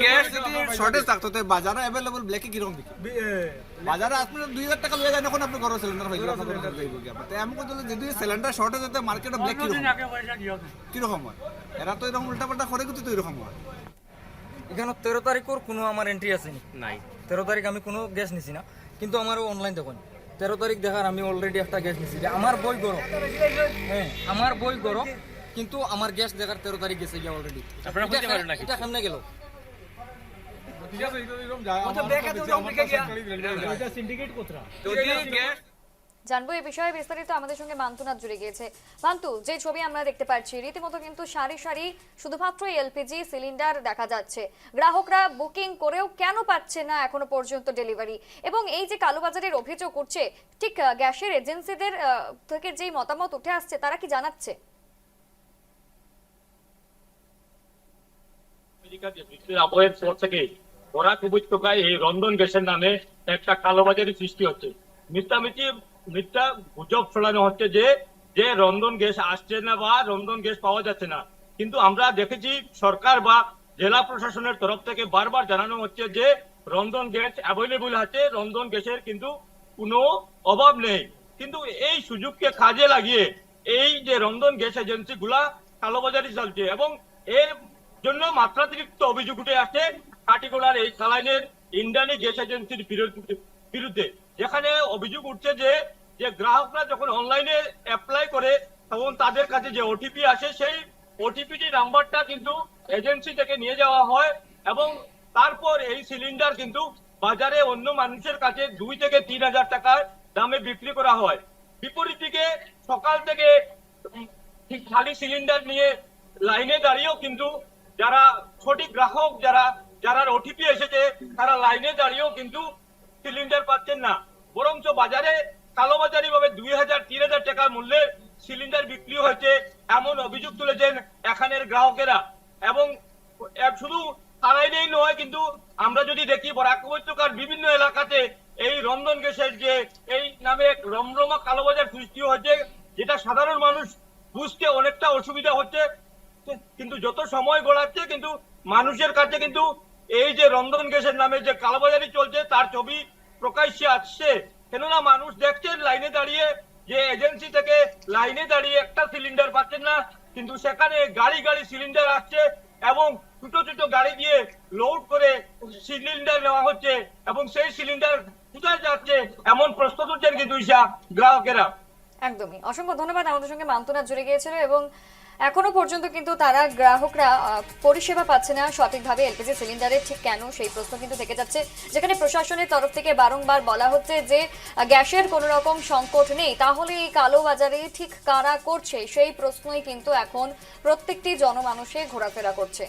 Gas যদি shortage থাকতো তো বাজারে অ্যাভেলেবল ব্ল্যাকে কিরকম বিক্রি বাজারে আপনি 2000 টাকা লয়ে যান এখন আপনি ঘরে সিলিন্ডার পাইবেন আপনার ঘরে যাইব কি আপনি এমন কথা যদি সিলিন্ডার শর্টেজ হতে মার্কেটে ব্ল্যাক কিরকম হয় এরা তো এরকম উল্টাপাল্টা করে কিন্তু তো এরকম হয় এখানে 13 তারিখের কোনো আমার এন্ট্রি আছে নাই 13 তারিখ আমি কোনো গ্যাস নিছি না কিন্তু আমারও অনলাইন দেখুন 13 তারিখ দেখার আমি অলরেডি একটা গ্যাস নিছি আমার বই গরম হ্যাঁ আমার বই গরম কিন্তু আমার গ্যাস দেখার 13 তারিখ গেছে গিয়া অলরেডি আপনারা বুঝতে পারেন নাকি এটা কেমনে গেল ঠিক আছে এরকম যায় আচ্ছা দেখা তো অমরিকা গিয়া এটা সিন্ডিকেট কোত্রা যদি গ্যাস জানবো এই বিষয়ে বিস্তারিত আমাদের সঙ্গে মান্তুনাথ জুড়ে গিয়েছে। মান্তু, যে ছবি আমরা দেখতে পাচ্ছি রীতিমতো কিন্তু সারি সারি শুধুমাত্র এলপিজি সিলিন্ডার দেখা যাচ্ছে, গ্রাহকরা বুকিং করেও কেন পাচ্ছে না এখনো পর্যন্ত ডেলিভারি, এবং এই যে কালোবাজারের অভিযোগ করছে ঠিক গ্যাসের এজেন্সিদের থেকে যেই মতামত উঠে আসছে তারা কি জানাচ্ছে? ওরা খুবই টোকায় এই রন্ধন গ্যাসের নামে একটা কালোবাজারি সৃষ্টি হচ্ছে, মিথ্যা গুজব ছড়ানো হচ্ছে যে রন্ধন গ্যাস আসছে না বা রন্ধন গ্যাস পাওয়া যাচ্ছে না। কিন্তু আমরা দেখেছি সরকার বা জেলা প্রশাসনের তরফ থেকে বারবার জানানো হচ্ছে যে রন্ধন গ্যাস অ্যাভেলেবল আছে, রন্ধন গ্যাসের কিন্তু কোনো অভাব নেই। কিন্তু এই সুযোগকে কাজে লাগিয়ে এই যে রন্ধন গ্যাস এজেন্সি গুলা কালোবাজারি চলছে এবং এর জন্য মাত্রাতিরিক্ত অভিযোগ উঠে আসছে কাটিগোলার এই সালাইনের ইন্ডিয়ানি গ্যাস এজেন্সির বিরুদ্ধে, যেখানে অভিযোগ উঠছে যে গ্রাহকরা যখন অনলাইনে অ্যাপ্লাই করে তখন তাদের কাছে যে ওটিপি আসে সেই ওটিপিটি নাম্বারটা কিন্তু এজেন্সি থেকে নিয়ে যাওয়া হয় এবং তারপর এই সিলিন্ডার কিন্তু বাজারে অন্য মানুষের কাছে 2 থেকে 3 হাজার টাকার দামে বিক্রি করা হয়। বিপরীত দিকে সকাল থেকে খালি সিলিন্ডার নিয়ে লাইনে দাঁড়িয়েও কিন্তু যারা সঠিক গ্রাহক যারা ওটিপি এসেছে তারা লাইনে দাঁড়িয়েও কিন্তু সিলিন্ডার পাচ্ছেন না, বরঞ্চ বাজারে কালোবাজারি ভাবে 2000-3000 টাকা মূল্যে সিলিন্ডার বিক্রি হয়েছে এমন অভিযোগ তুলেছেন এখানের গ্রাহকেরা। এবং শুধু তারাই নয়, কিন্তু আমরা যদি দেখি বরাক উপত্যকার বিভিন্ন এলাকাতে এই রন্ধন গ্যাসের যে এই নামে এক রমরমা কালোবাজার সৃষ্টি হয়েছে, যেটা সাধারণ মানুষ বুঝতে অনেকটা অসুবিধা হচ্ছে। কিন্তু যত সময় গড়াচ্ছে কিন্তু মানুষের কাছে কিন্তু এই যে রন্ধন গ্যাসের নামে যে কালোবাজারি চলছে তার ছবি প্রকাশ্যে আসছে। কেননা মানুষ দেখছেন লাইনে দাঁড়িয়ে যে এজেন্সি থেকে লাইনে দাঁড়িয়ে একটা সিলিন্ডার পাচ্ছেন না, কিন্তু সেখানে গাড়ি সিলিন্ডার আসছে এবং ছোট গাড়ি দিয়ে লোড করে সিলিন্ডার নেওয়া হচ্ছে এবং সেই সিলিন্ডার কোথায় যাচ্ছে এমন প্রশ্ন তুলছেন কিন্তু গ্রাহকেরা। একদমই, অসংখ্য ধন্যবাদ। আমাদের সঙ্গে মান্তুনাথ জুড়ে গিয়েছিল এবং এখনো পর্যন্ত কিন্তু তারা গ্রাহকরা পরিষেবা পাচ্ছে না সঠিকভাবে এলপিজি সিলিন্ডারের, ঠিক কেন সেই প্রশ্ন কিন্তু থেকে যাচ্ছে, যেখানে প্রশাসনের তরফ থেকে বারংবার বলা হচ্ছে যে গ্যাসের কোনো রকম সংকট নেই, তাহলে এই কালোবাজারে ঠিক কারা করছে সেই প্রশ্নই কিন্তু এখন প্রত্যেকটি জনমানুষে ঘোরাফেরা করছে।